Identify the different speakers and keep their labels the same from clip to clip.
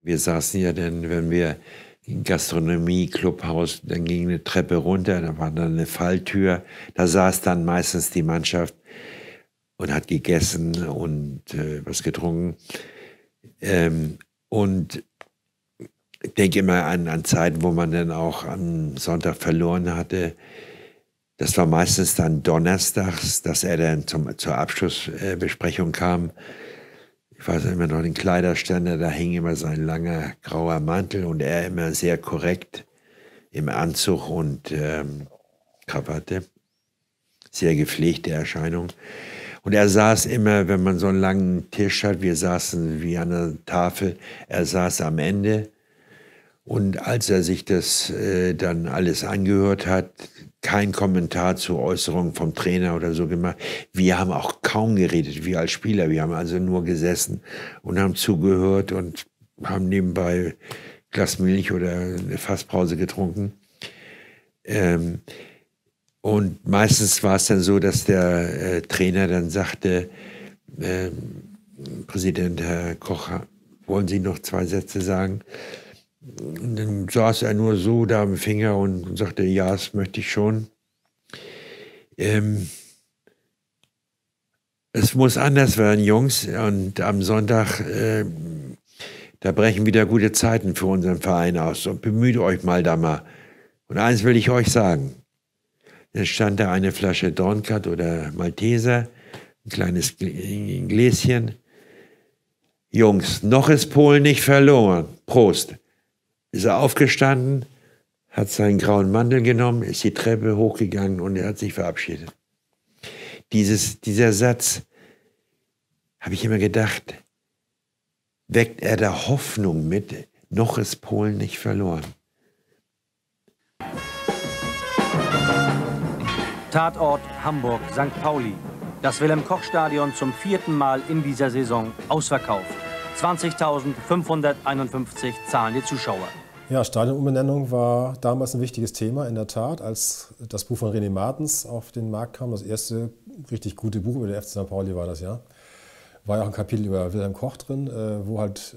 Speaker 1: Wir saßen ja dann, wenn wir im Gastronomie-Clubhaus, dann ging eine Treppe runter, da war dann eine Falltür. Da saß dann meistens die Mannschaft und hat gegessen und was getrunken. Und ich denke immer an Zeiten, wo man dann auch am Sonntag verloren hatte. Das war meistens dann donnerstags, dass er dann zur Abschlussbesprechung kam. Ich weiß immer noch den Kleiderständer, da hing immer sein langer grauer Mantel und er immer sehr korrekt im Anzug und Krawatte. Sehr gepflegte Erscheinung. Und er saß immer, wenn man so einen langen Tisch hat, wir saßen wie an einer Tafel, er saß am Ende. Und als er sich das dann alles angehört hat, kein Kommentar zu Äußerungen vom Trainer oder so gemacht. Wir haben auch kaum geredet, wir als Spieler. Wir haben also nur gesessen und haben zugehört und haben nebenbei ein Glas Milch oder eine Fasspause getrunken. Und meistens war es dann so, dass der Trainer dann sagte, Präsident Herr Koch, wollen Sie noch 2 Sätze sagen? Und dann saß er nur so da am Finger und sagte, ja, das möchte ich schon. Es muss anders werden, Jungs. Und am Sonntag, da brechen wieder gute Zeiten für unseren Verein aus. Und bemüht euch mal da mal. Und eins will ich euch sagen. Dann stand da eine Flasche Dornkat oder Malteser, ein kleines Gläschen. Jungs, noch ist Polen nicht verloren. Prost. Ist er aufgestanden, hat seinen grauen Mantel genommen, ist die Treppe hochgegangen und er hat sich verabschiedet. Dieser Satz, habe ich immer gedacht, weckt er da Hoffnung mit, noch ist Polen nicht verloren.
Speaker 2: Tatort Hamburg St. Pauli. Das Wilhelm-Koch-Stadion zum 4. Mal in dieser Saison ausverkauft. 20.551 zahlende Zuschauer.
Speaker 3: Ja, Stadionumbenennung war damals ein wichtiges Thema, in der Tat, als das Buch von René Martens auf den Markt kam. Das erste richtig gute Buch über den FC St. Pauli war das, ja. War ja auch ein Kapitel über Wilhelm Koch drin, wo halt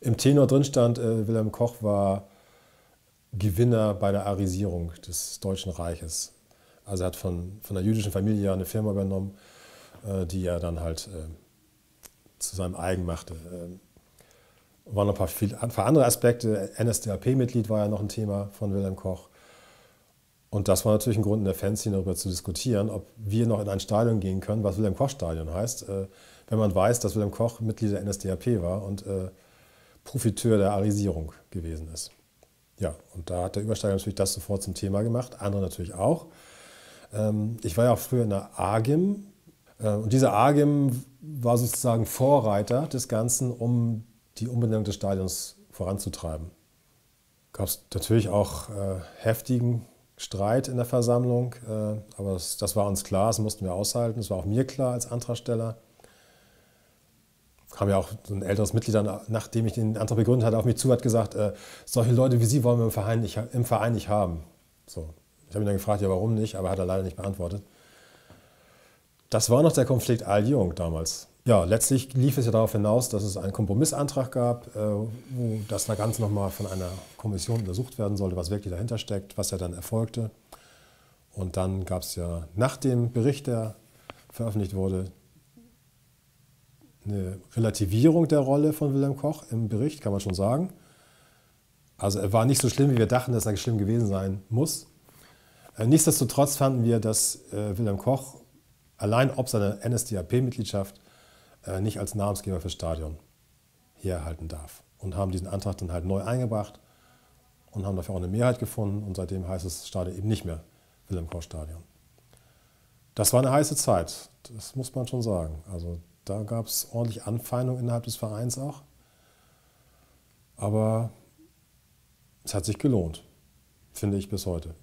Speaker 3: im Tenor drin stand, Wilhelm Koch war Gewinner bei der Arisierung des Deutschen Reiches. Also er hat von der jüdischen Familie eine Firma übernommen, die er dann halt zu seinem eigen machte. Waren noch ein paar andere Aspekte. NSDAP-Mitglied war ja noch ein Thema von Wilhelm Koch. Und das war natürlich ein Grund in der Fanszene, darüber zu diskutieren, ob wir noch in ein Stadion gehen können, was Wilhelm-Koch-Stadion heißt, wenn man weiß, dass Wilhelm Koch Mitglied der NSDAP war und Profiteur der Arisierung gewesen ist. Ja, und da hat der Übersteiger natürlich das sofort zum Thema gemacht, andere natürlich auch. Ich war ja auch früher in der AGIM. Und diese AGIM war sozusagen Vorreiter des Ganzen, um die Umbenennung des Stadions voranzutreiben. Gab es natürlich auch heftigen Streit in der Versammlung, aber das war uns klar, das mussten wir aushalten. Das war auch mir klar als Antragsteller. Kam ja auch so ein älteres Mitglied, dann, nachdem ich den Antrag begründet hatte, auf mich zu, hat gesagt, solche Leute wie Sie wollen wir im Verein nicht haben. So. Ich habe ihn dann gefragt, ja warum nicht, aber hat er leider nicht beantwortet. Das war noch der Konflikt Al-Jung damals. Ja, letztlich lief es ja darauf hinaus, dass es einen Kompromissantrag gab, wo das Ganze nochmal von einer Kommission untersucht werden sollte, was wirklich dahinter steckt, was ja dann erfolgte. Und dann gab es ja nach dem Bericht, der veröffentlicht wurde, eine Relativierung der Rolle von Wilhelm Koch im Bericht, kann man schon sagen. Also er war nicht so schlimm, wie wir dachten, dass er schlimm gewesen sein muss. Nichtsdestotrotz fanden wir, dass Wilhelm Koch allein ob seiner NSDAP-Mitgliedschaft nicht als Namensgeber fürs Stadion herhalten darf. Und haben diesen Antrag dann halt neu eingebracht und haben dafür auch eine Mehrheit gefunden. Und seitdem heißt das Stadion eben nicht mehr Wilhelm-Koch-Stadion. Das war eine heiße Zeit, das muss man schon sagen. Also da gab es ordentlich Anfeindungen innerhalb des Vereins auch. Aber es hat sich gelohnt, finde ich bis heute.